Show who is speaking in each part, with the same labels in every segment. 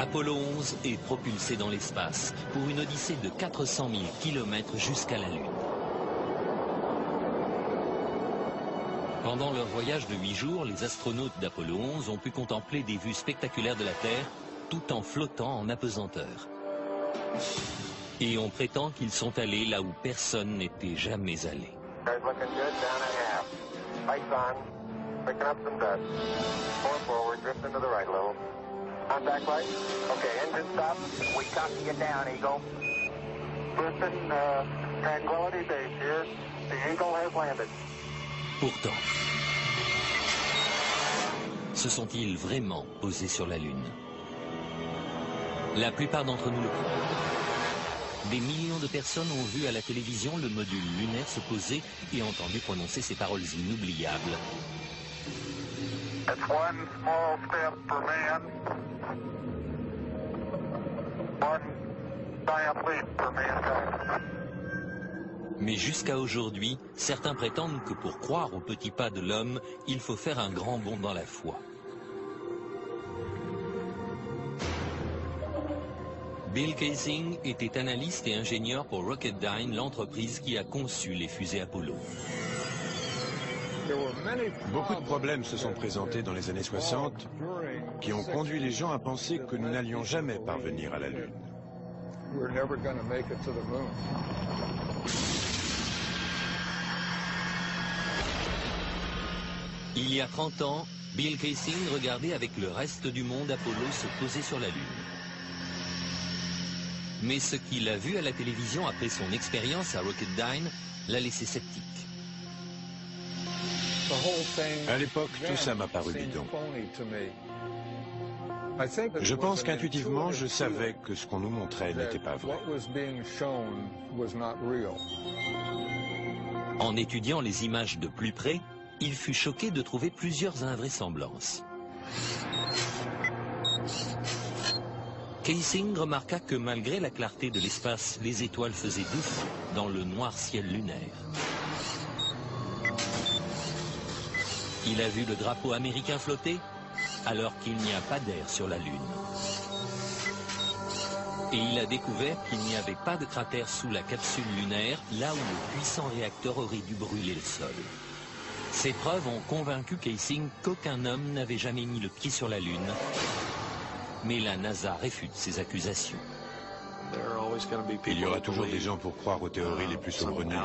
Speaker 1: Apollo 11 est propulsé dans l'espace pour une odyssée de 400 000 km jusqu'à la Lune. Pendant leur voyage de 8 jours, les astronautes d'Apollo 11 ont pu contempler des vues spectaculaires de la Terre tout en flottant en apesanteur. Et on prétend qu'ils sont allés là où personne n'était jamais allé.
Speaker 2: Contact light. Okay, engine stop. We copy you down, Eagle. Listen, Tranquility Base here. The Eagle has landed.
Speaker 1: Pourtant, se sont-ils vraiment posés sur la Lune? La plupart d'entre nous le croient. Des millions de personnes ont vu à la télévision le module lunaire se poser et entendu prononcer ces paroles inoubliables.
Speaker 2: It's one small step for man, one giant leap for mankind.
Speaker 1: Mais jusqu'à aujourd'hui, certains prétendent que pour croire au petit pas de l'homme, il faut faire un grand bond dans la foi. Bill Kaysing était analyste et ingénieur pour Rocketdyne, l'entreprise qui a conçu les fusées Apollo.
Speaker 3: Beaucoup de problèmes se sont présentés dans les années 60 qui ont conduit les gens à penser que nous n'allions jamais parvenir à la Lune.
Speaker 1: Il y a 30 ans, Bill Kaysing regardait avec le reste du monde Apollo se poser sur la Lune. Mais ce qu'il a vu à la télévision après son expérience à Rocketdyne l'a laissé sceptique.
Speaker 3: À l'époque, tout ça m'a paru bidon. Je pense qu'intuitivement, je savais que ce qu'on nous montrait n'était pas vrai.
Speaker 1: En étudiant les images de plus près, il fut choqué de trouver plusieurs invraisemblances. Kaysing remarqua que malgré la clarté de l'espace, les étoiles faisaient défaut dans le noir ciel lunaire. Il a vu le drapeau américain flotter alors qu'il n'y a pas d'air sur la Lune. Et il a découvert qu'il n'y avait pas de cratère sous la capsule lunaire, là où le puissant réacteur aurait dû brûler le sol. Ces preuves ont convaincu Kaysing qu'aucun homme n'avait jamais mis le pied sur la Lune. Mais la NASA réfute ces accusations.
Speaker 3: Il y aura toujours des gens pour croire aux théories les plus saugrenues.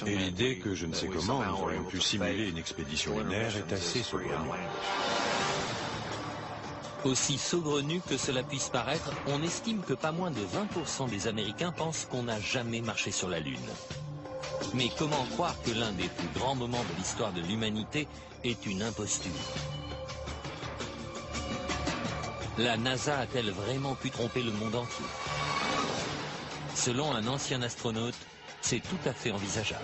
Speaker 3: Et l'idée que je ne sais comment nous aurions pu simuler une expédition lunaire est assez saugrenue.
Speaker 1: Aussi saugrenu que cela puisse paraître, on estime que pas moins de 20% des Américains pensent qu'on n'a jamais marché sur la Lune. Mais comment croire que l'un des plus grands moments de l'histoire de l'humanité est une imposture? La NASA a-t-elle vraiment pu tromper le monde entier? Selon un ancien astronaute, c'est tout à fait envisageable.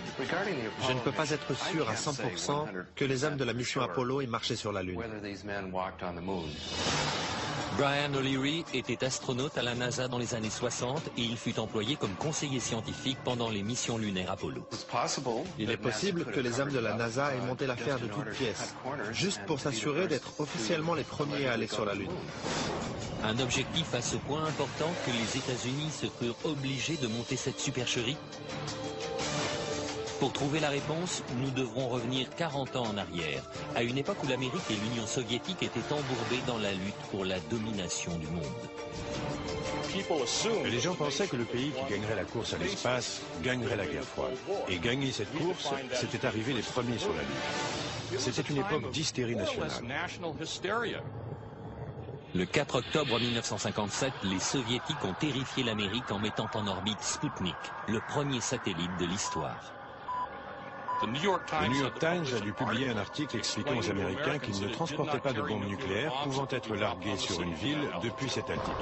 Speaker 4: Je ne peux pas être sûr à 100% que les hommes de la mission Apollo aient marché sur la Lune.
Speaker 1: Brian O'Leary était astronaute à la NASA dans les années 60 et il fut employé comme conseiller scientifique pendant les missions lunaires Apollo.
Speaker 4: Il est possible que les hommes de la NASA aient monté l'affaire de toutes pièces, juste pour s'assurer d'être officiellement les premiers à aller sur la Lune.
Speaker 1: Un objectif à ce point important que les États-Unis se crurent obligés de monter cette supercherie? Pour trouver la réponse, nous devrons revenir 40 ans en arrière, à une époque où l'Amérique et l'Union soviétique étaient embourbées dans la lutte pour la domination du monde.
Speaker 3: Les gens pensaient que le pays qui gagnerait la course à l'espace gagnerait la guerre froide. Et gagner cette course, c'était arriver les premiers sur la Lune. C'était une époque d'hystérie nationale.
Speaker 1: Le 4 octobre 1957, les Soviétiques ont terrifié l'Amérique en mettant en orbite Sputnik, le premier satellite de l'histoire.
Speaker 3: Le New York Times a dû publier un article expliquant aux Américains qu'ils ne transportaient pas de bombes nucléaires pouvant être larguées sur une ville depuis cette altitude.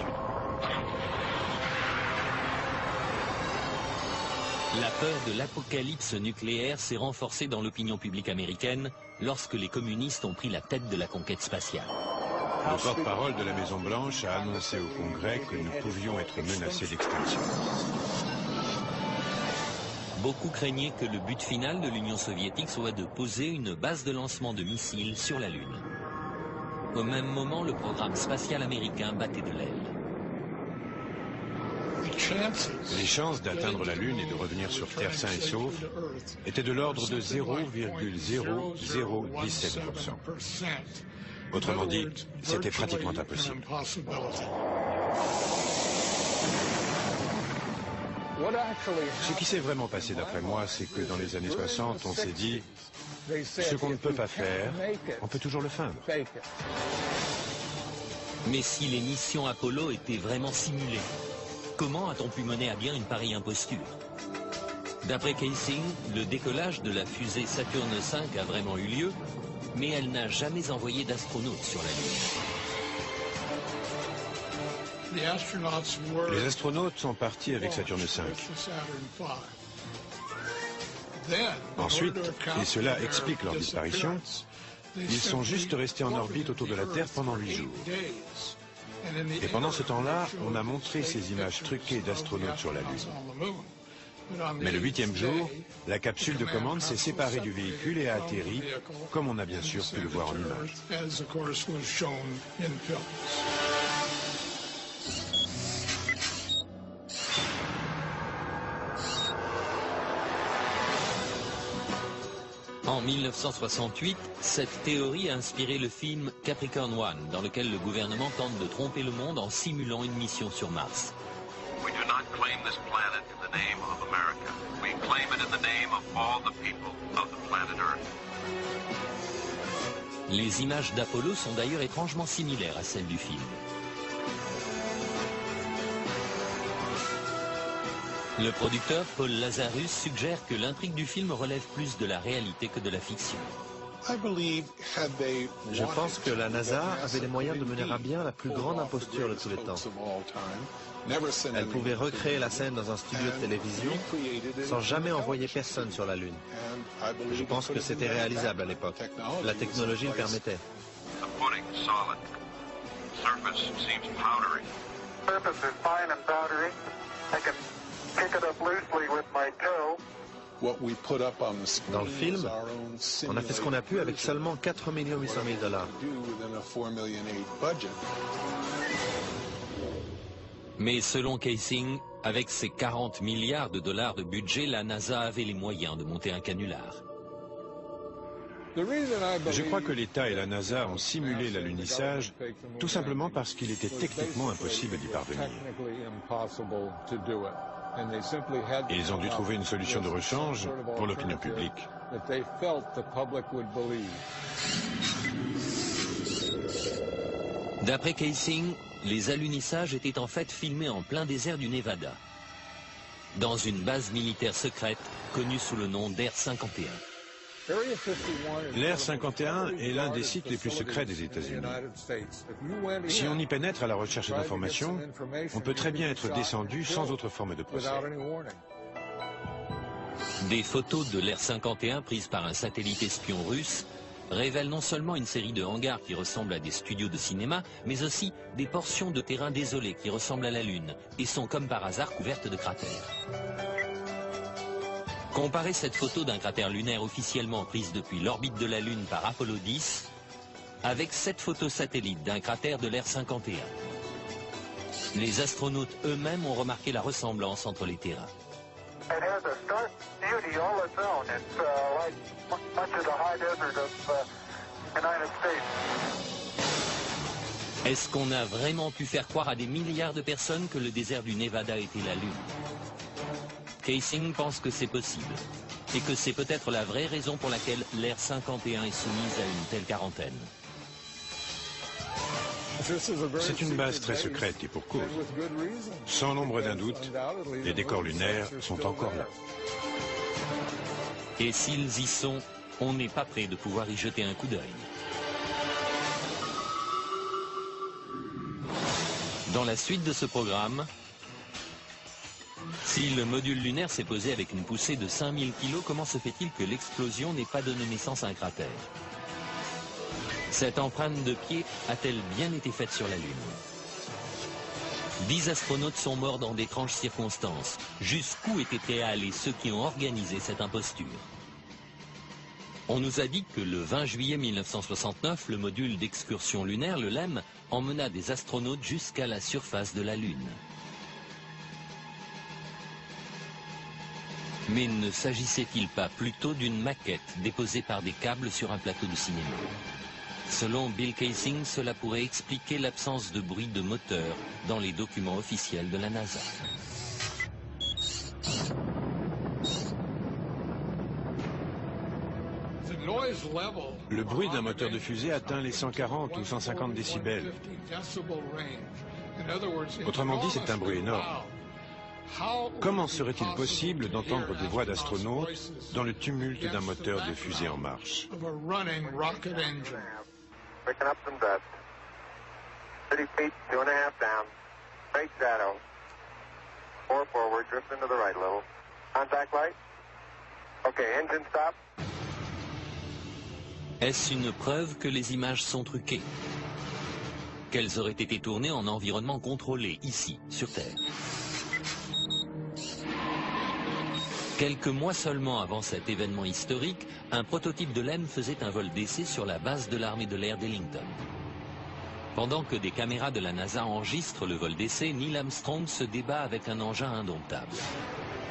Speaker 1: La peur de l'apocalypse nucléaire s'est renforcée dans l'opinion publique américaine lorsque les communistes ont pris la tête de la conquête spatiale.
Speaker 3: Le porte-parole de la Maison-Blanche a annoncé au Congrès que nous pouvions être menacés d'extinction.
Speaker 1: Beaucoup craignaient que le but final de l'Union soviétique soit de poser une base de lancement de missiles sur la Lune. Au même moment, le programme spatial américain battait de l'aile.
Speaker 3: Les chances d'atteindre la Lune et de revenir sur Terre sain et sauf étaient de l'ordre de 0,0017%. Autrement dit, c'était pratiquement impossible. Ce qui s'est vraiment passé d'après moi, c'est que dans les années 60, on s'est dit, ce qu'on ne peut pas faire, on peut toujours le feindre.
Speaker 1: Mais si les missions Apollo étaient vraiment simulées, comment a-t-on pu mener à bien une pareille imposture? D'après Kaysing, le décollage de la fusée Saturne V a vraiment eu lieu, mais elle n'a jamais envoyé d'astronautes sur la Lune.
Speaker 3: Les astronautes sont partis avec Saturne V. Ensuite, et cela explique leur disparition, ils sont juste restés en orbite autour de la Terre pendant 8 jours. Et pendant ce temps-là, on a montré ces images truquées d'astronautes sur la Lune. Mais le 8e jour, la capsule de commande s'est séparée du véhicule et a atterri, comme on a bien sûr pu le voir en image.
Speaker 1: En 1968, cette théorie a inspiré le film Capricorn One, dans lequel le gouvernement tente de tromper le monde en simulant une mission sur Mars.
Speaker 5: We do not claim this planet in the name of America. We claim it in the name of all the people of the planet Earth.
Speaker 1: Les images d'Apollo sont d'ailleurs étrangement similaires à celles du film. Le producteur Paul Lazarus suggère que l'intrigue du film relève plus de la réalité que de la fiction.
Speaker 4: Je pense que la NASA avait les moyens de mener à bien la plus grande imposture de tous les temps. Elle pouvait recréer la scène dans un studio de télévision sans jamais envoyer personne sur la Lune. Je pense que c'était réalisable à l'époque. La technologie le permettait.
Speaker 5: The pudding is solid. Surface seems powdery.
Speaker 2: Surface is fine and powdery. I can pick it up loosely with my toe.
Speaker 4: Dans le film, on a fait ce qu'on a pu avec seulement 4 800 000 $.
Speaker 1: Mais selon Kaysing, avec ses 40 milliards de dollars de budget, la NASA avait les moyens de monter un canular.
Speaker 3: Je crois que l'État et la NASA ont simulé l'alunissage tout simplement parce qu'il était techniquement impossible d'y parvenir. Et ils ont dû trouver une solution de rechange pour l'opinion publique.
Speaker 1: D'après Kaysing, les alunissages étaient en fait filmés en plein désert du Nevada, dans une base militaire secrète connue sous le nom d'Air 51.
Speaker 3: L'Air 51 est l'un des sites les plus secrets des États-Unis. Si on y pénètre à la recherche d'informations, on peut très bien être descendu sans autre forme de procès.
Speaker 1: Des photos de l'Air 51 prises par un satellite espion russe révèlent non seulement une série de hangars qui ressemblent à des studios de cinéma, mais aussi des portions de terrain désolées qui ressemblent à la Lune et sont comme par hasard couvertes de cratères. Comparez cette photo d'un cratère lunaire officiellement prise depuis l'orbite de la Lune par Apollo 10 avec cette photo satellite d'un cratère de l'Air 51. Les astronautes eux-mêmes ont remarqué la ressemblance entre les terrains.
Speaker 2: It has a stark beauty all its own. It's like much of the high desert of United States.
Speaker 1: Est-ce qu'on a vraiment pu faire croire à des milliards de personnes que le désert du Nevada était la Lune? Kaysing pense que c'est possible, et que c'est peut-être la vraie raison pour laquelle l'Air 51 est soumise à une telle quarantaine.
Speaker 3: C'est une base très secrète et pour cause. Sans l'ombre d'un doute, les décors lunaires sont encore là.
Speaker 1: Et s'ils y sont, on n'est pas prêt de pouvoir y jeter un coup d'œil. Dans la suite de ce programme, si le module lunaire s'est posé avec une poussée de 5000 kg, comment se fait-il que l'explosion n'ait pas donné naissance à un cratère? Cette empreinte de pied a-t-elle bien été faite sur la Lune? 10 astronautes sont morts dans d'étranges circonstances. Jusqu'où étaient prêts à aller ceux qui ont organisé cette imposture? On nous a dit que le 20 juillet 1969, le module d'excursion lunaire, le LEM, emmena des astronautes jusqu'à la surface de la Lune. Mais ne s'agissait-il pas plutôt d'une maquette déposée par des câbles sur un plateau de cinéma? Selon Bill Kaysing, cela pourrait expliquer l'absence de bruit de moteur dans les documents officiels de la NASA.
Speaker 3: Le bruit d'un moteur de fusée atteint les 140 ou 150 décibels. Autrement dit, c'est un bruit énorme. Comment serait-il possible d'entendre des voix d'astronautes dans le tumulte d'un moteur de fusée en marche?
Speaker 2: Picking up some dust. 30 feet, 2.5 down. Straight shadow. 4 forward, drift into the right a little. Contact light. Okay, engine stop.
Speaker 1: Est-ce une preuve que les images sont truquées? Qu'elles auraient été tournées en environnement contrôlé, ici, sur Terre? Quelques mois seulement avant cet événement historique, un prototype de LEM faisait un vol d'essai sur la base de l'armée de l'air d'Ellington. Pendant que des caméras de la NASA enregistrent le vol d'essai, Neil Armstrong se débat avec un engin indomptable.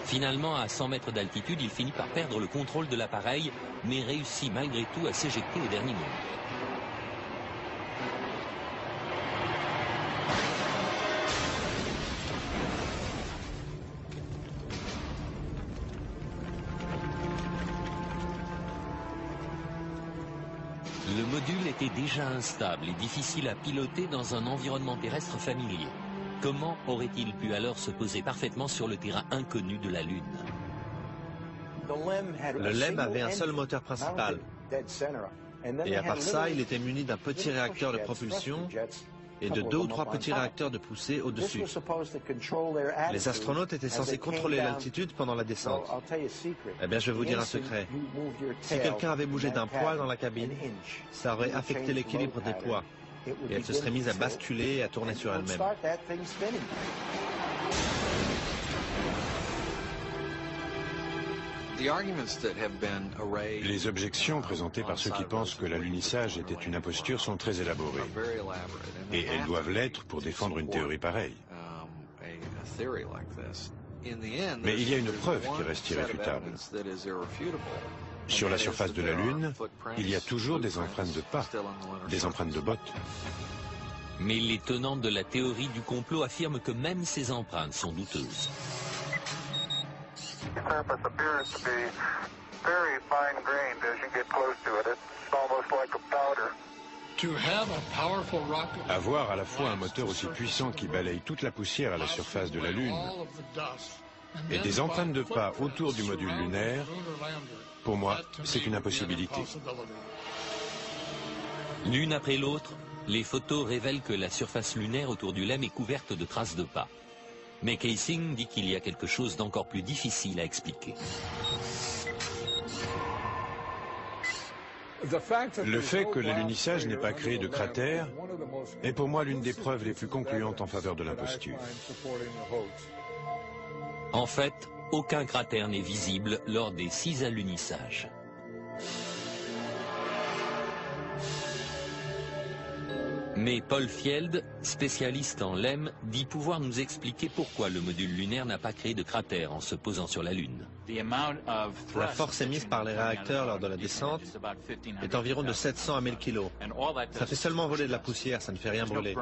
Speaker 1: Finalement, à 100 mètres d'altitude, il finit par perdre le contrôle de l'appareil, mais réussit malgré tout à s'éjecter au dernier moment. Le module était déjà instable et difficile à piloter dans un environnement terrestre familier. Comment aurait-il pu alors se poser parfaitement sur le terrain inconnu de la Lune?
Speaker 4: Le LEM avait un seul moteur principal. Et à part ça, il était muni d'un petit réacteur de propulsion et de 2 ou 3 petits réacteurs de poussée au-dessus. Les astronautes étaient censés contrôler l'altitude pendant la descente. Eh bien, je vais vous dire un secret. Si quelqu'un avait bougé d'un poil dans la cabine, ça aurait affecté l'équilibre des poids. Et elle se serait mise à basculer et à tourner sur elle-même.
Speaker 3: Les objections présentées par ceux qui pensent que l'alunissage était une imposture sont très élaborées. Et elles doivent l'être pour défendre une théorie pareille. Mais il y a une preuve qui reste irréfutable. Sur la surface de la Lune, il y a toujours des empreintes de pas, des empreintes de bottes.
Speaker 1: Mais les tenants de la théorie du complot affirment que même ces empreintes sont douteuses.
Speaker 2: The surface appears to be very fine-grained as you get close to it. It's almost like a powder.
Speaker 3: Avoir à la fois un moteur aussi puissant qui balaye toute la poussière à la surface de la Lune et des empreintes de pas autour du module lunaire, pour moi, c'est une impossibilité.
Speaker 1: L'une après l'autre, les photos révèlent que la surface lunaire autour du LEM est couverte de traces de pas. Mais Kaysing dit qu'il y a quelque chose d'encore plus difficile à expliquer.
Speaker 3: Le fait que l'alunissage n'ait pas créé de cratère est pour moi l'une des preuves les plus concluantes en faveur de l'imposture.
Speaker 1: En fait, aucun cratère n'est visible lors des 6 alunissages. Mais Paul Fjeld, spécialiste en LEM, dit pouvoir nous expliquer pourquoi le module lunaire n'a pas créé de cratère en se posant sur la Lune.
Speaker 4: La force émise par les réacteurs lors de la descente est environ de 700 à 1000 kg. Ça fait seulement voler de la poussière, ça ne fait rien brûler.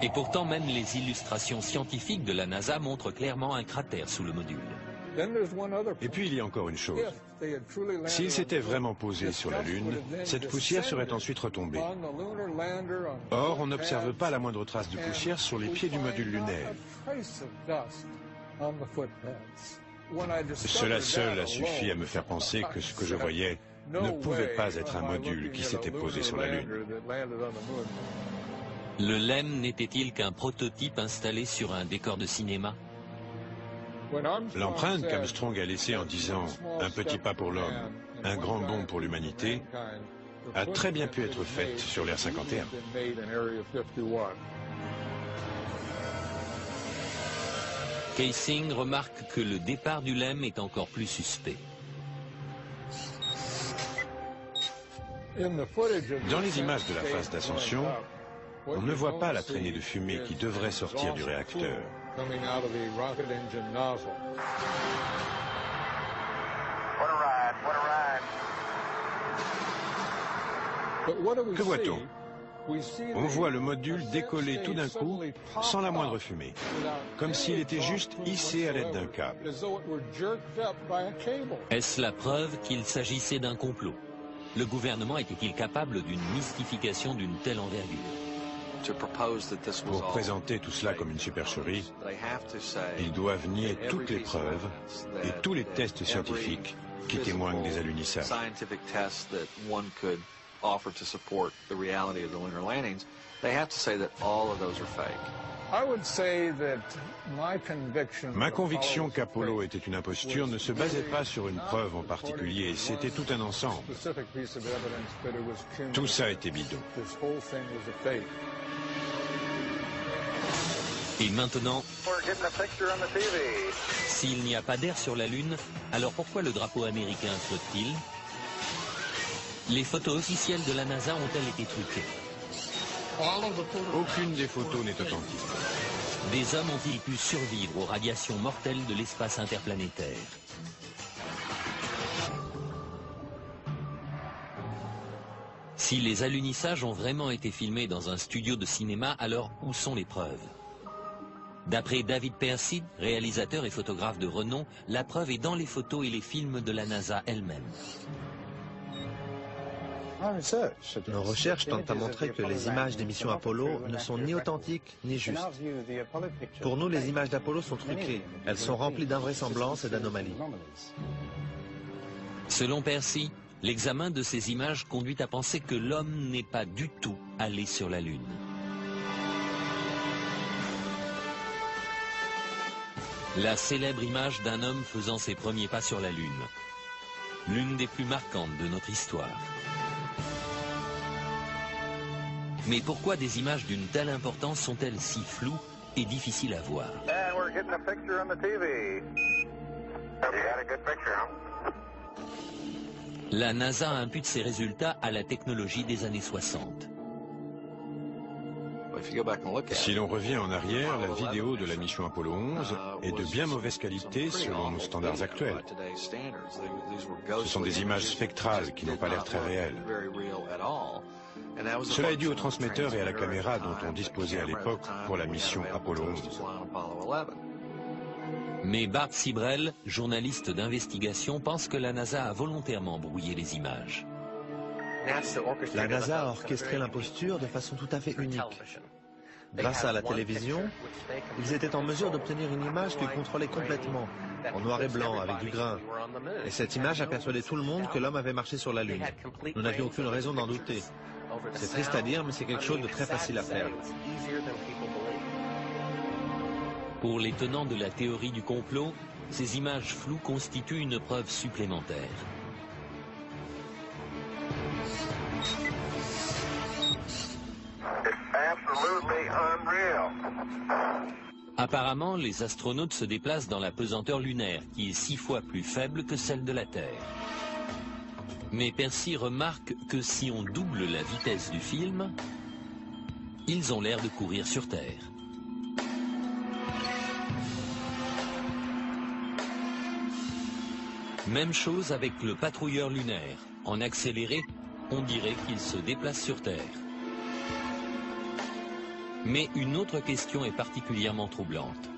Speaker 1: Et pourtant, même les illustrations scientifiques de la NASA montrent clairement un cratère sous le module.
Speaker 3: Et puis il y a encore une chose. S'il s'était vraiment posé sur la Lune, cette poussière serait ensuite retombée. Or, on n'observe pas la moindre trace de poussière sur les pieds du module lunaire. Cela seul a suffi à me faire penser que ce que je voyais ne pouvait pas être un module qui s'était posé sur la Lune.
Speaker 1: Le LEM n'était-il qu'un prototype installé sur un décor de cinéma?
Speaker 3: L'empreinte qu'Armstrong a laissée en disant « un petit pas pour l'homme, un grand bond pour l'humanité » a très bien pu être faite sur l'Air 51.
Speaker 1: Kaysing remarque que le départ du LEM est encore plus suspect.
Speaker 3: Dans les images de la phase d'ascension, on ne voit pas la traînée de fumée qui devrait sortir du réacteur. Que voit-on? On voit le module décoller tout d'un coup, sans la moindre fumée, comme s'il était juste hissé à l'aide d'un câble.
Speaker 1: Est-ce la preuve qu'il s'agissait d'un complot? Le gouvernement était-il capable d'une mystification d'une telle envergure?
Speaker 3: Pour présenter tout cela comme une supercherie, ils doivent nier toutes les preuves et tous les tests scientifiques qui témoignent des alunissades.
Speaker 6: Offer to support the reality of the lunar landings, they have to say that all of those are fake.
Speaker 3: Ma conviction qu'Apollo était une imposture ne se basait pas sur une preuve en particulier, c'était tout un ensemble. Tout ça était bidon.
Speaker 1: Et maintenant, s'il n'y a pas d'air sur la Lune, alors pourquoi le drapeau américain flotte-t-il? Les photos officielles de la NASA ont-elles été truquées?
Speaker 3: Aucune des photos n'est authentique.
Speaker 1: Des hommes ont-ils pu survivre aux radiations mortelles de l'espace interplanétaire? Si les alunissages ont vraiment été filmés dans un studio de cinéma, alors où sont les preuves? D'après David Percy, réalisateur et photographe de renom, la preuve est dans les photos et les films de la NASA elle-même.
Speaker 4: Nos recherches tentent à montrer que les images des missions Apollo ne sont ni authentiques ni justes. Pour nous, les images d'Apollo sont truquées. Elles sont remplies d'invraisemblances et d'anomalies.
Speaker 1: Selon Percy, l'examen de ces images conduit à penser que l'homme n'est pas du tout allé sur la Lune. La célèbre image d'un homme faisant ses premiers pas sur la Lune. L'une des plus marquantes de notre histoire. Mais pourquoi des images d'une telle importance sont-elles si floues et difficiles à voir? La NASA impute ses résultats à la technologie des années 60.
Speaker 3: Si l'on revient en arrière, la vidéo de la mission Apollo 11 est de bien mauvaise qualité selon nos standards actuels. Ce sont des images spectrales qui n'ont pas l'air très réelles. Cela est dû au transmetteur et à la caméra dont on disposait à l'époque pour la mission Apollo 11.
Speaker 1: Mais Bart Sibrel, journaliste d'investigation, pense que la NASA a volontairement brouillé les images.
Speaker 4: La NASA a orchestré l'imposture de façon tout à fait unique. Grâce à la télévision, ils étaient en mesure d'obtenir une image qu'ils contrôlaient complètement, en noir et blanc, avec du grain. Et cette image a persuadé tout le monde que l'homme avait marché sur la Lune. Nous n'avions aucune raison d'en douter. C'est triste à dire, mais c'est quelque chose de très facile à faire.
Speaker 1: Pour les tenants de la théorie du complot, ces images floues constituent une preuve supplémentaire. Apparemment, les astronautes se déplacent dans la pesanteur lunaire, qui est 6 fois plus faible que celle de la Terre. Mais Percy remarque que si on double la vitesse du film, ils ont l'air de courir sur Terre. Même chose avec le patrouilleur lunaire. En accéléré, on dirait qu'il se déplace sur Terre. Mais une autre question est particulièrement troublante.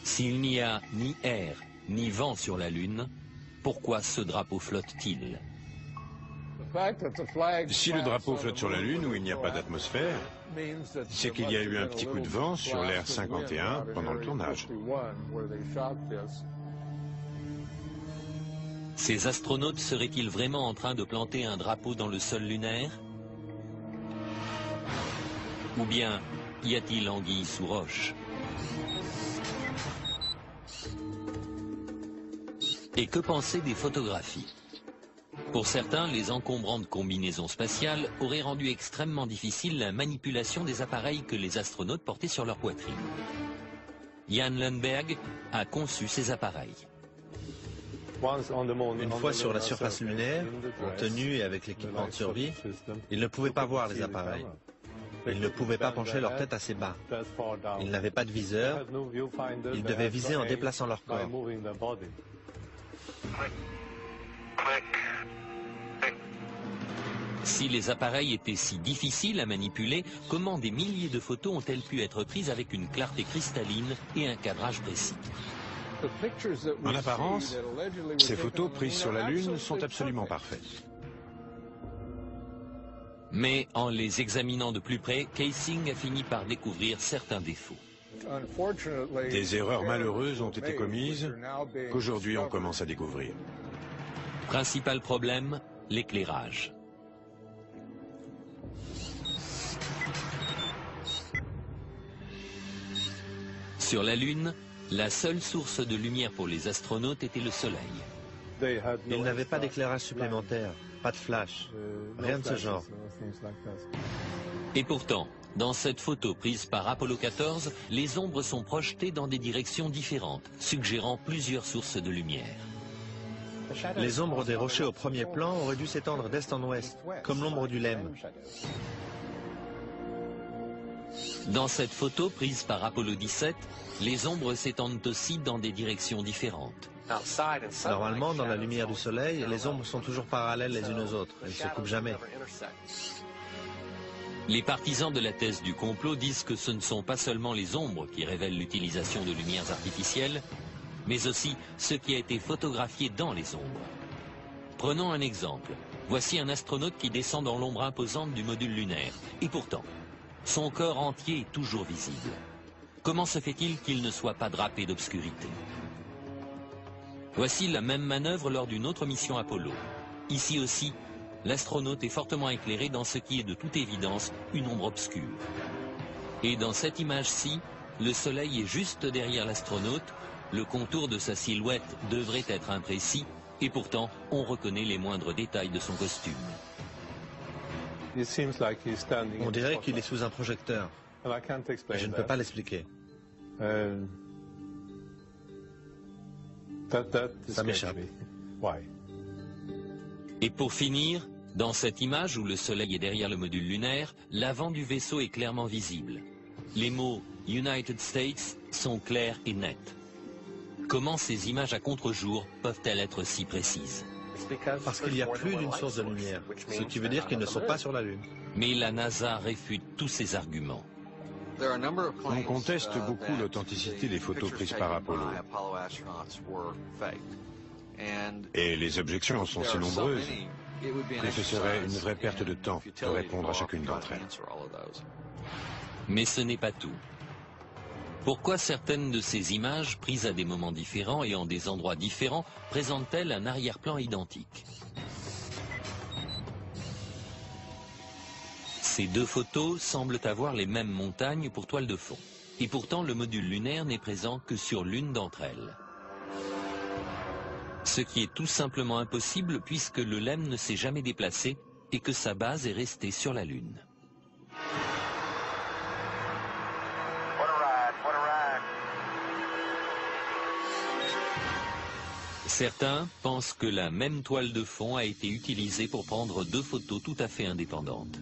Speaker 1: S'il n'y a ni air, ni vent sur la Lune, pourquoi ce drapeau flotte-t-il?
Speaker 3: Si le drapeau flotte sur la Lune où il n'y a pas d'atmosphère, c'est qu'il y a eu un petit coup de vent sur l'Air 51 pendant le tournage.
Speaker 1: Ces astronautes seraient-ils vraiment en train de planter un drapeau dans le sol lunaire? Ou bien y a-t-il anguille sous roche? Et que penser des photographies? Pour certains, les encombrantes combinaisons spatiales auraient rendu extrêmement difficile la manipulation des appareils que les astronautes portaient sur leur poitrine. Jan Lundberg a conçu ces appareils.
Speaker 4: Une fois sur la surface lunaire, en tenue et avec l'équipement de survie, ils ne pouvaient pas voir les appareils. Ils ne pouvaient pas pencher leur tête assez bas. Ils n'avaient pas de viseur. Ils devaient viser en déplaçant leur corps.
Speaker 1: Si les appareils étaient si difficiles à manipuler, comment des milliers de photos ont-elles pu être prises avec une clarté cristalline et un cadrage précis?
Speaker 3: En apparence, ces photos prises sur la Lune sont absolument parfaites.
Speaker 1: Mais en les examinant de plus près, Kaysing a fini par découvrir certains défauts.
Speaker 3: Des erreurs malheureuses ont été commises qu'aujourd'hui on commence à découvrir.
Speaker 1: Principal problème, l'éclairage. Sur la Lune, la seule source de lumière pour les astronautes était le Soleil.
Speaker 4: Ils n'avaient pas d'éclairage supplémentaire, pas de flash, rien de ce genre.
Speaker 1: Et pourtant, dans cette photo prise par Apollo 14, les ombres sont projetées dans des directions différentes, suggérant plusieurs sources de lumière.
Speaker 4: Les ombres des rochers au premier plan auraient dû s'étendre d'est en ouest, comme l'ombre du Lemme.
Speaker 1: Dans cette photo prise par Apollo 17, les ombres s'étendent aussi dans des directions différentes.
Speaker 4: Normalement, dans la lumière du soleil, les ombres sont toujours parallèles les unes aux autres. Elles ne se coupent jamais.
Speaker 1: Les partisans de la thèse du complot disent que ce ne sont pas seulement les ombres qui révèlent l'utilisation de lumières artificielles, mais aussi ce qui a été photographié dans les ombres. Prenons un exemple. Voici un astronaute qui descend dans l'ombre imposante du module lunaire. Et pourtant, son corps entier est toujours visible. Comment se fait-il qu'il ne soit pas drapé d'obscurité? Voici la même manœuvre lors d'une autre mission Apollo. Ici aussi, l'astronaute est fortement éclairé dans ce qui est de toute évidence une ombre obscure. Et dans cette image-ci, le soleil est juste derrière l'astronaute, le contour de sa silhouette devrait être imprécis, et pourtant on reconnaît les moindres détails de son costume.
Speaker 4: On dirait qu'il est sous un projecteur. Je ne peux pas l'expliquer. Ça m'échappe.
Speaker 1: Et pour finir, dans cette image où le soleil est derrière le module lunaire, l'avant du vaisseau est clairement visible. Les mots « United States » sont clairs et nets. Comment ces images à contre-jour peuvent-elles être si précises?
Speaker 4: Parce qu'il y a plus d'une source de lumière, ce qui veut dire qu'ils ne sont pas sur la Lune.
Speaker 1: Mais la NASA réfute tous ces arguments.
Speaker 3: On conteste beaucoup l'authenticité des photos prises par Apollo. Et les objections sont si nombreuses que ce serait une vraie perte de temps de répondre à chacune d'entre elles.
Speaker 1: Mais ce n'est pas tout. Pourquoi certaines de ces images, prises à des moments différents et en des endroits différents, présentent-elles un arrière-plan identique? Ces deux photos semblent avoir les mêmes montagnes pour toile de fond. Et pourtant, le module lunaire n'est présent que sur l'une d'entre elles. Ce qui est tout simplement impossible puisque le LEM ne s'est jamais déplacé et que sa base est restée sur la Lune. Certains pensent que la même toile de fond a été utilisée pour prendre deux photos tout à fait indépendantes.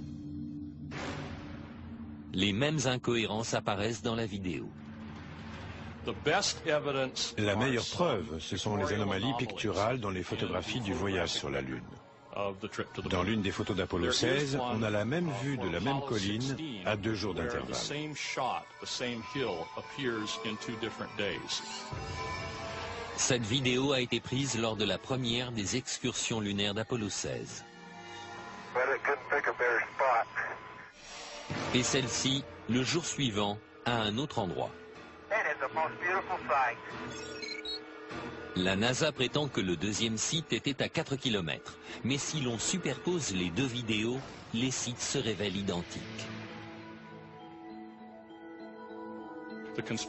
Speaker 1: Les mêmes incohérences apparaissent dans la vidéo.
Speaker 3: La meilleure preuve, ce sont les anomalies picturales dans les photographies du voyage sur la Lune. Dans l'une des photos d'Apollo 16, on a la même vue de la même colline à 2 jours d'intervalle.
Speaker 1: Cette vidéo a été prise lors de la première des excursions lunaires d'Apollo 16. Et celle-ci, le jour suivant, à un autre endroit. La NASA prétend que le deuxième site était à 4 km. Mais si l'on superpose les deux vidéos, les sites se révèlent identiques.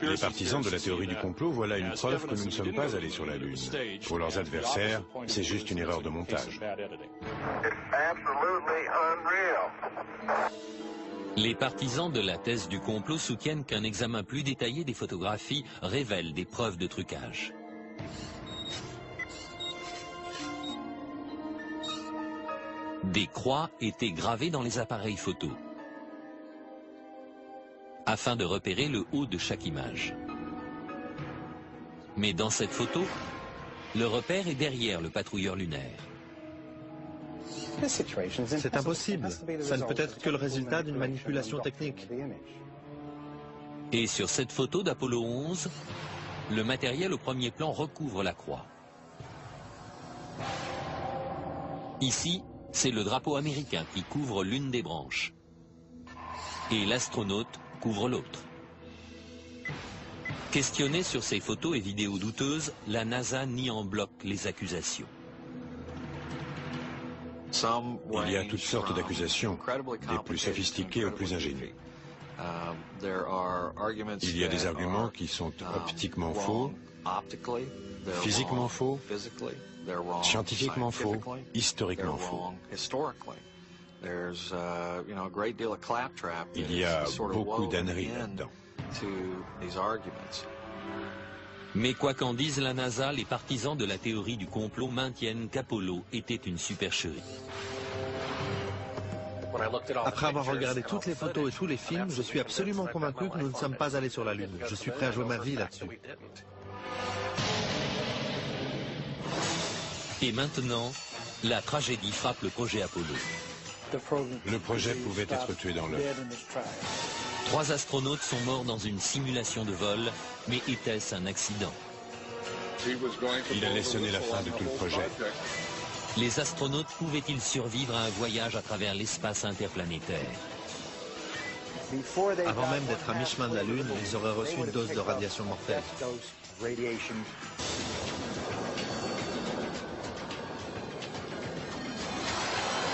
Speaker 3: Les partisans de la théorie du complot voient là une preuve que nous ne sommes pas allés sur la Lune. Pour leurs adversaires, c'est juste une erreur de montage.
Speaker 1: Les partisans de la thèse du complot soutiennent qu'un examen plus détaillé des photographies révèle des preuves de trucage. Des croix étaient gravées dans les appareils photo, afin de repérer le haut de chaque image. Mais dans cette photo, le repère est derrière le patrouilleur lunaire.
Speaker 4: C'est impossible. Ça ne peut être que le résultat d'une manipulation technique.
Speaker 1: Et sur cette photo d'Apollo 11, le matériel au premier plan recouvre la croix. Ici, c'est le drapeau américain qui couvre l'une des branches. Et l'astronaute couvre l'autre. Questionnée sur ces photos et vidéos douteuses, la NASA nie en bloc les accusations.
Speaker 3: Il y a toutes sortes d'accusations, des plus sophistiquées aux plus ingénues. Il y a des arguments qui sont optiquement faux, physiquement faux, scientifiquement faux, historiquement faux. Il y a beaucoup d'âneries là-dedans.
Speaker 1: Mais quoi qu'en dise la NASA, les partisans de la théorie du complot maintiennent qu'Apollo était une supercherie.
Speaker 4: Après avoir regardé toutes les photos et tous les films, je suis absolument convaincu que nous ne sommes pas allés sur la Lune. Je suis prêt à jouer ma vie là-dessus.
Speaker 1: Et maintenant, la tragédie frappe le projet Apollo.
Speaker 3: Le projet pouvait être tué dans l'œuf.
Speaker 1: 3 astronautes sont morts dans une simulation de vol, mais était-ce un accident?
Speaker 3: Il allait sonner la fin de tout le projet.
Speaker 1: Les astronautes pouvaient-ils survivre à un voyage à travers l'espace interplanétaire?
Speaker 4: Avant même d'être à mi-chemin de la Lune, ils auraient reçu une dose de radiation mortelle.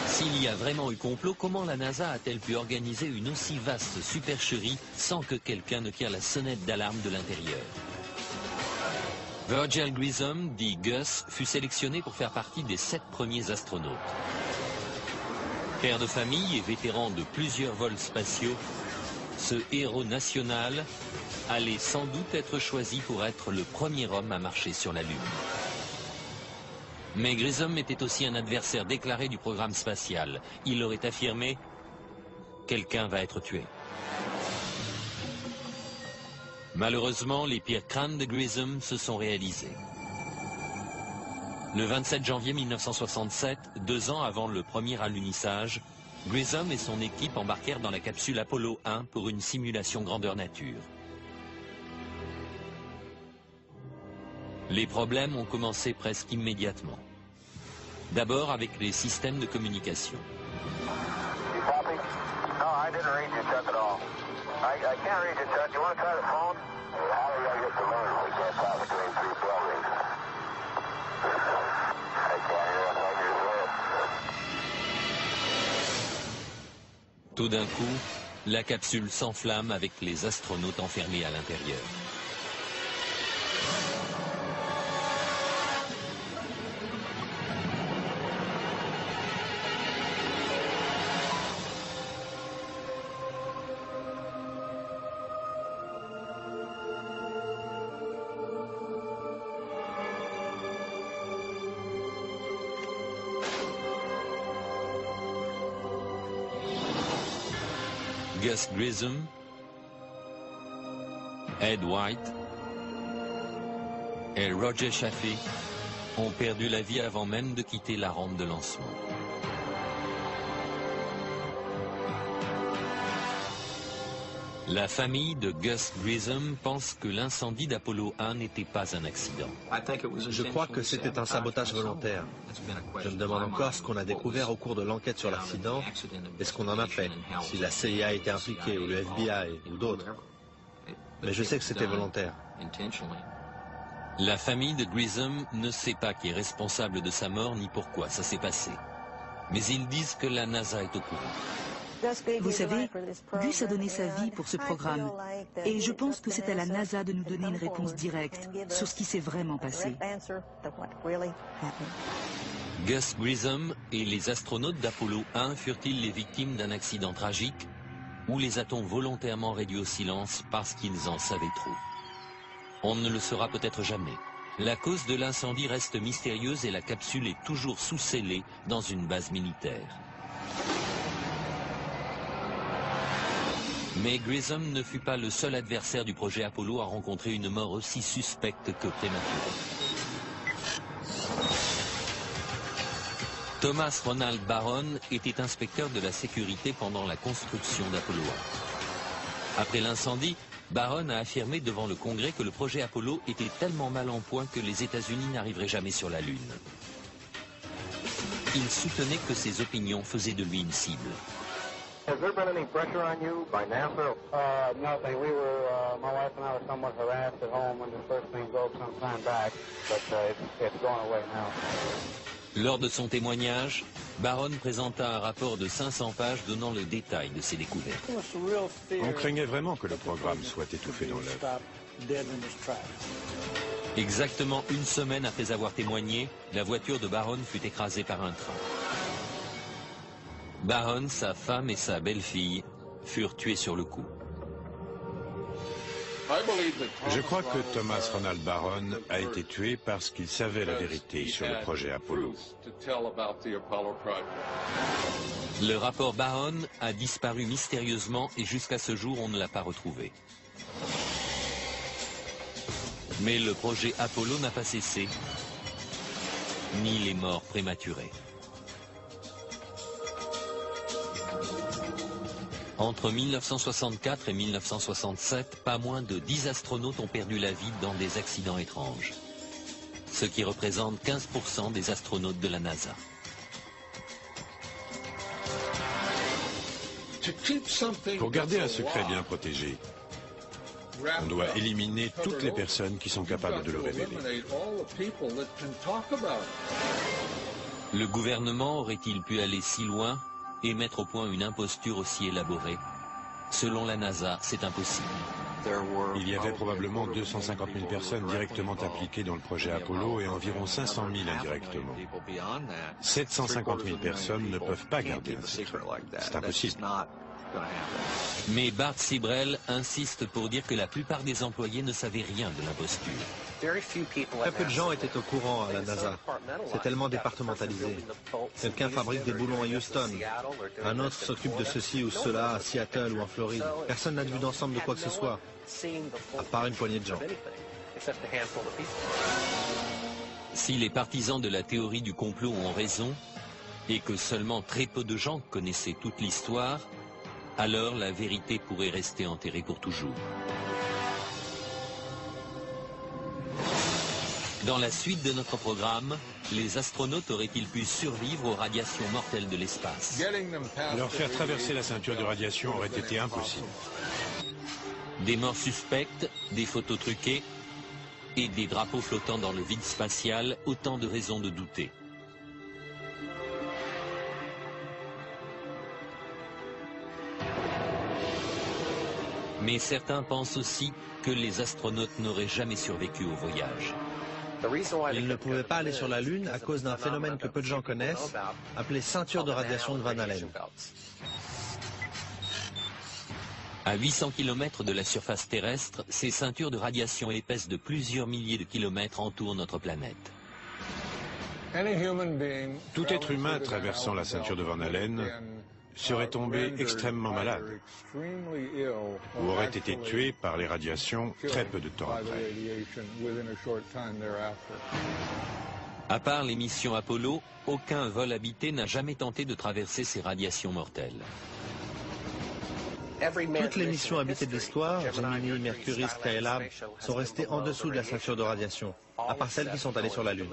Speaker 1: S'il y a vraiment eu complot, comment la NASA a-t-elle pu organiser une aussi vaste supercherie sans que quelqu'un ne tire la sonnette d'alarme de l'intérieur? Virgil Grissom, dit Gus, fut sélectionné pour faire partie des 7 premiers astronautes. Père de famille et vétéran de plusieurs vols spatiaux, ce héros national allait sans doute être choisi pour être le premier homme à marcher sur la Lune. Mais Grissom était aussi un adversaire déclaré du programme spatial. Il aurait affirmé « Quelqu'un va être tué ». Malheureusement, les pires craintes de Grissom se sont réalisées. Le 27 janvier 1967, 2 ans avant le premier alunissage, Grissom et son équipe embarquèrent dans la capsule Apollo 1 pour une simulation grandeur nature. Les problèmes ont commencé presque immédiatement. D'abord avec les systèmes de communication. Tout d'un coup, la capsule s'enflamme avec les astronautes enfermés à l'intérieur. Gus Grissom, Ed White et Roger Chaffee ont perdu la vie avant même de quitter la rampe de lancement. La famille de Gus Grissom pense que l'incendie d'Apollo 1 n'était pas un accident.
Speaker 4: Je crois que c'était un sabotage volontaire. Je me demande encore ce qu'on a découvert au cours de l'enquête sur l'accident et ce qu'on en a fait, si la CIA était impliquée ou le FBI ou d'autres. Mais je sais que c'était volontaire.
Speaker 1: La famille de Grissom ne sait pas qui est responsable de sa mort ni pourquoi ça s'est passé. Mais ils disent que la NASA est au courant.
Speaker 7: Vous savez, Gus a donné sa vie pour ce programme et je pense que c'est à la NASA de nous donner une réponse directe sur ce qui s'est vraiment passé.
Speaker 1: Gus Grissom et les astronautes d'Apollo 1 furent-ils les victimes d'un accident tragique ou les a-t-on volontairement réduits au silence parce qu'ils en savaient trop? On ne le saura peut-être jamais. La cause de l'incendie reste mystérieuse et la capsule est toujours sous-scellée dans une base militaire. Mais Grissom ne fut pas le seul adversaire du projet Apollo à rencontrer une mort aussi suspecte que prématurée. Thomas Ronald Barron était inspecteur de la sécurité pendant la construction d'Apollo 1. Après l'incendie, Barron a affirmé devant le Congrès que le projet Apollo était tellement mal en point que les États-Unis n'arriveraient jamais sur la Lune. Il soutenait que ses opinions faisaient de lui une cible.
Speaker 2: Has there been any pressure on you by NASA?
Speaker 8: Nothing. We were, my wife and I were somewhat harassed at home when the first thing broke some time back, but it's gone away now.
Speaker 1: Lors de son témoignage, Barron présenta un rapport de 500 pages donnant le détail de ses découvertes.
Speaker 3: On craignait vraiment que le programme soit étouffé dans l'œuf.
Speaker 1: Exactement une semaine après avoir témoigné, la voiture de Barron fut écrasée par un train. Barron, sa femme et sa belle-fille furent tués sur le coup.
Speaker 3: Je crois que Thomas Ronald Barron a été tué parce qu'il savait la vérité sur le projet Apollo.
Speaker 1: Le rapport Barron a disparu mystérieusement et jusqu'à ce jour on ne l'a pas retrouvé. Mais le projet Apollo n'a pas cessé, ni les morts prématurées. Entre 1964 et 1967, pas moins de 10 astronautes ont perdu la vie dans des accidents étranges, ce qui représente 15% des astronautes de la NASA.
Speaker 3: Pour garder un secret bien protégé, on doit éliminer toutes les personnes qui sont capables de le révéler.
Speaker 1: Le gouvernement aurait-il pu aller si loin et mettre au point une imposture aussi élaborée? Selon la NASA, c'est impossible.
Speaker 3: Il y avait probablement 250 000 personnes directement impliquées dans le projet Apollo et environ 500 000 indirectement. 750 000 personnes ne peuvent pas garder un secret. C'est impossible.
Speaker 1: Mais Bart Sibrel insiste pour dire que la plupart des employés ne savaient rien de l'imposture.
Speaker 4: Très peu de gens étaient au courant à la NASA. C'est tellement départementalisé. Quelqu'un fabrique des boulons à Houston. Un autre s'occupe de ceci ou cela à Seattle ou en Floride. Personne n'a de vue d'ensemble de quoi que ce soit, à part une poignée de gens.
Speaker 1: Si les partisans de la théorie du complot ont raison, et que seulement très peu de gens connaissaient toute l'histoire, alors la vérité pourrait rester enterrée pour toujours. Dans la suite de notre programme, les astronautes auraient-ils pu survivre aux radiations mortelles de l'espace?
Speaker 3: Leur faire traverser la ceinture de radiation aurait été impossible.
Speaker 1: Des morts suspectes, des photos truquées et des drapeaux flottant dans le vide spatial, autant de raisons de douter. Mais certains pensent aussi que les astronautes n'auraient jamais survécu au voyage.
Speaker 4: Ils ne pouvaient pas aller sur la Lune à cause d'un phénomène que peu de gens connaissent, appelé ceinture de radiation de Van Allen.
Speaker 1: À 800 km de la surface terrestre, ces ceintures de radiation épaisses de plusieurs milliers de kilomètres entourent notre planète.
Speaker 3: Tout être humain traversant la ceinture de Van Allen serait tombé extrêmement malade ou aurait été tué par les radiations très peu de temps après.
Speaker 1: À part les missions Apollo, aucun vol habité n'a jamais tenté de traverser ces radiations mortelles.
Speaker 4: Toutes les missions habitées de l'histoire, Gemini, Mercury, Skylab, sont restées en dessous de la ceinture de radiation, à part celles qui sont allées sur la Lune.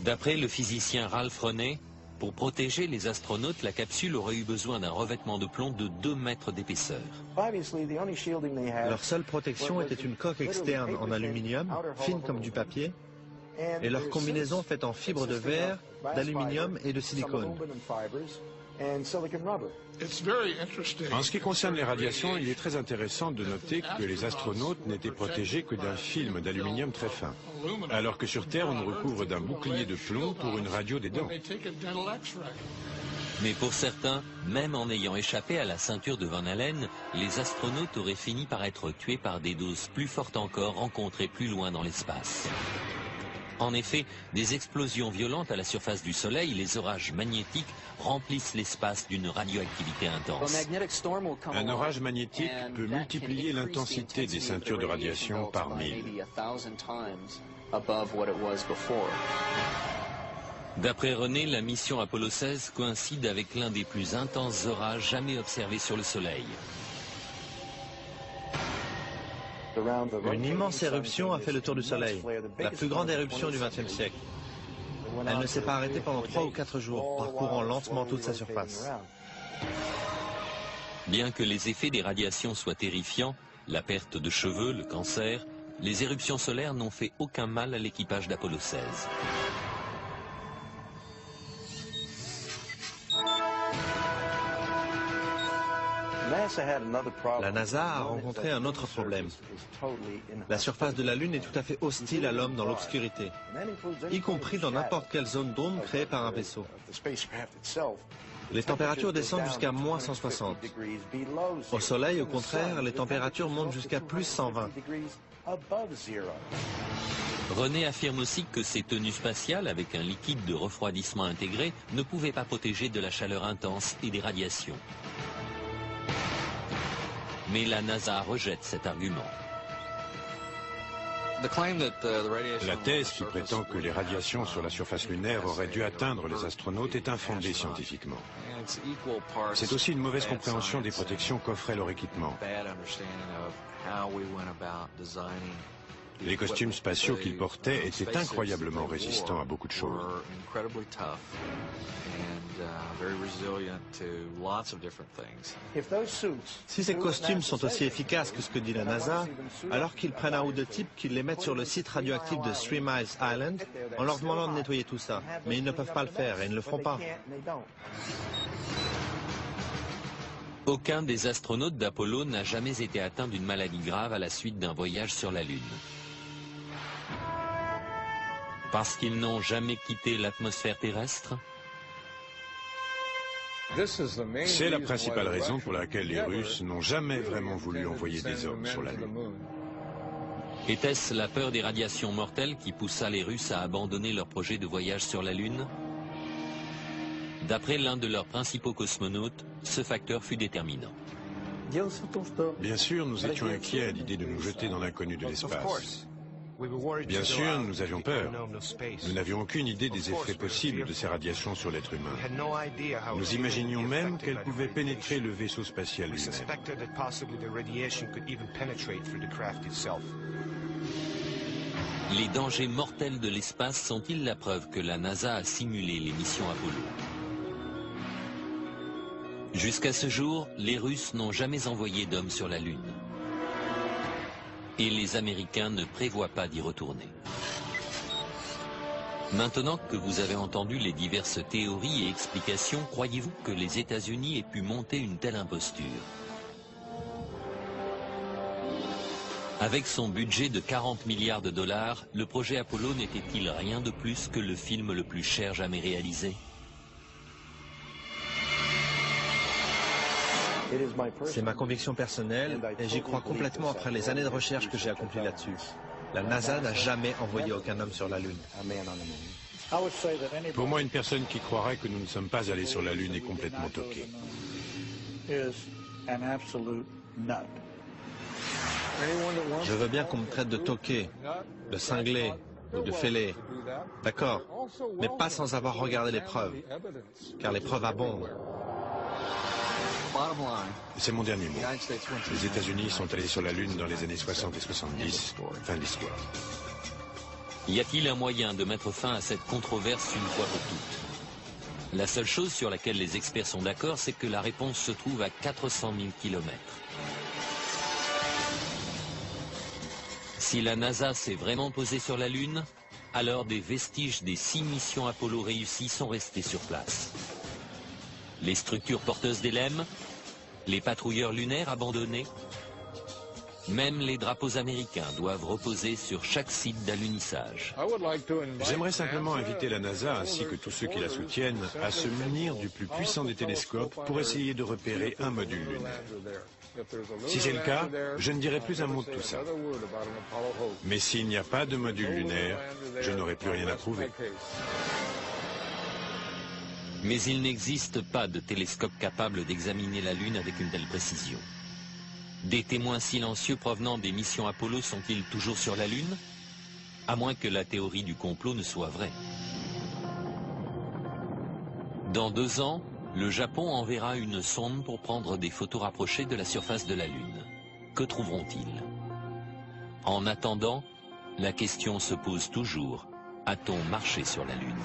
Speaker 1: D'après le physicien Ralph Rennet, pour protéger les astronautes, la capsule aurait eu besoin d'un revêtement de plomb de 2 mètres d'épaisseur.
Speaker 4: Leur seule protection était une coque externe en aluminium, fine comme du papier, et leur combinaison faite en fibres de verre, d'aluminium et de silicone.
Speaker 3: En ce qui concerne les radiations, il est très intéressant de noter que les astronautes n'étaient protégés que d'un film d'aluminium très fin, alors que sur Terre, on nous recouvre d'un bouclier de plomb pour une radio des dents.
Speaker 1: Mais pour certains, même en ayant échappé à la ceinture de Van Allen, les astronautes auraient fini par être tués par des doses plus fortes encore rencontrées plus loin dans l'espace. En effet, des explosions violentes à la surface du Soleil, les orages magnétiques, remplissent l'espace d'une radioactivité intense.
Speaker 3: Un orage magnétique peut multiplier l'intensité des ceintures de radiation par 1000.
Speaker 1: D'après René, la mission Apollo 16 coïncide avec l'un des plus intenses orages jamais observés sur le Soleil.
Speaker 4: Une immense éruption a fait le tour du Soleil, la plus grande éruption du XXe siècle. Elle ne s'est pas arrêtée pendant 3 ou 4 jours, parcourant lentement toute sa surface.
Speaker 1: Bien que les effets des radiations soient terrifiants, la perte de cheveux, le cancer, les éruptions solaires n'ont fait aucun mal à l'équipage d'Apollo 16.
Speaker 4: La NASA a rencontré un autre problème. La surface de la Lune est tout à fait hostile à l'homme dans l'obscurité, y compris dans n'importe quelle zone d'ombre créée par un vaisseau. Les températures descendent jusqu'à moins 160. Au Soleil, au contraire, les températures montent jusqu'à plus 120.
Speaker 1: René affirme aussi que ces tenues spatiales, avec un liquide de refroidissement intégré, ne pouvaient pas protéger de la chaleur intense et des radiations. Mais la NASA rejette cet argument.
Speaker 3: La thèse qui prétend que les radiations sur la surface lunaire auraient dû atteindre les astronautes est infondée scientifiquement. C'est aussi une mauvaise compréhension des protections qu'offrait leur équipement. Les costumes spatiaux qu'ils portaient étaient incroyablement résistants à beaucoup de choses.
Speaker 4: Si ces costumes sont aussi efficaces que ce que dit la NASA, alors qu'ils prennent un ou deux types, qu'ils les mettent sur le site radioactif de 3 Miles Island en leur demandant de nettoyer tout ça. Mais ils ne peuvent pas le faire et ils ne le feront pas.
Speaker 1: Aucun des astronautes d'Apollo n'a jamais été atteint d'une maladie grave à la suite d'un voyage sur la Lune. Parce qu'ils n'ont jamais quitté l'atmosphère terrestre?
Speaker 3: C'est la principale raison pour laquelle les Russes n'ont jamais vraiment voulu envoyer des hommes sur la Lune.
Speaker 1: Était-ce la peur des radiations mortelles qui poussa les Russes à abandonner leur projet de voyage sur la Lune? D'après l'un de leurs principaux cosmonautes, ce facteur fut déterminant.
Speaker 3: Bien sûr, nous étions inquiets à l'idée de nous jeter dans l'inconnu de l'espace. Bien sûr, nous avions peur. Nous n'avions aucune idée des effets possibles de ces radiations sur l'être humain. Nous imaginions même qu'elles pouvaient pénétrer le vaisseau spatial lui-même.
Speaker 1: Les dangers mortels de l'espace sont-ils la preuve que la NASA a simulé les missions Apollo? Jusqu'à ce jour, les Russes n'ont jamais envoyé d'hommes sur la Lune. Et les Américains ne prévoient pas d'y retourner. Maintenant que vous avez entendu les diverses théories et explications, croyez-vous que les États-Unis aient pu monter une telle imposture? Avec son budget de 40 milliards de dollars, le projet Apollo n'était-il rien de plus que le film le plus cher jamais réalisé?
Speaker 4: C'est ma conviction personnelle et j'y crois complètement après les années de recherche que j'ai accomplies là-dessus. La NASA n'a jamais envoyé aucun homme sur la Lune.
Speaker 3: Pour moi, une personne qui croirait que nous ne sommes pas allés sur la Lune est complètement toquée.
Speaker 4: Je veux bien qu'on me traite de toqué, de cinglé ou de fêlé. D'accord, mais pas sans avoir regardé les preuves, car les preuves abondent.
Speaker 3: C'est mon dernier mot. Les États-Unis sont allés sur la Lune dans les années 60 et 70. Fin de l'histoire.
Speaker 1: Y a-t-il un moyen de mettre fin à cette controverse une fois pour toutes? La seule chose sur laquelle les experts sont d'accord, c'est que la réponse se trouve à 400 000 kilomètres. Si la NASA s'est vraiment posée sur la Lune, alors des vestiges des 6 missions Apollo réussies sont restés sur place. Les structures porteuses d'LM, les patrouilleurs lunaires abandonnés, Même les drapeaux américains doivent reposer sur chaque site d'alunissage.
Speaker 3: J'aimerais simplement inviter la NASA ainsi que tous ceux qui la soutiennent à se munir du plus puissant des télescopes pour essayer de repérer un module lunaire. Si c'est le cas, je ne dirai plus un mot de tout ça. Mais s'il n'y a pas de module lunaire, je n'aurai plus rien à prouver.
Speaker 1: Mais il n'existe pas de télescope capable d'examiner la Lune avec une telle précision. Des témoins silencieux provenant des missions Apollo sont-ils toujours sur la Lune? À moins que la théorie du complot ne soit vraie. Dans 2 ans, le Japon enverra une sonde pour prendre des photos rapprochées de la surface de la Lune. Que trouveront-ils? En attendant, la question se pose toujours, a-t-on marché sur la Lune?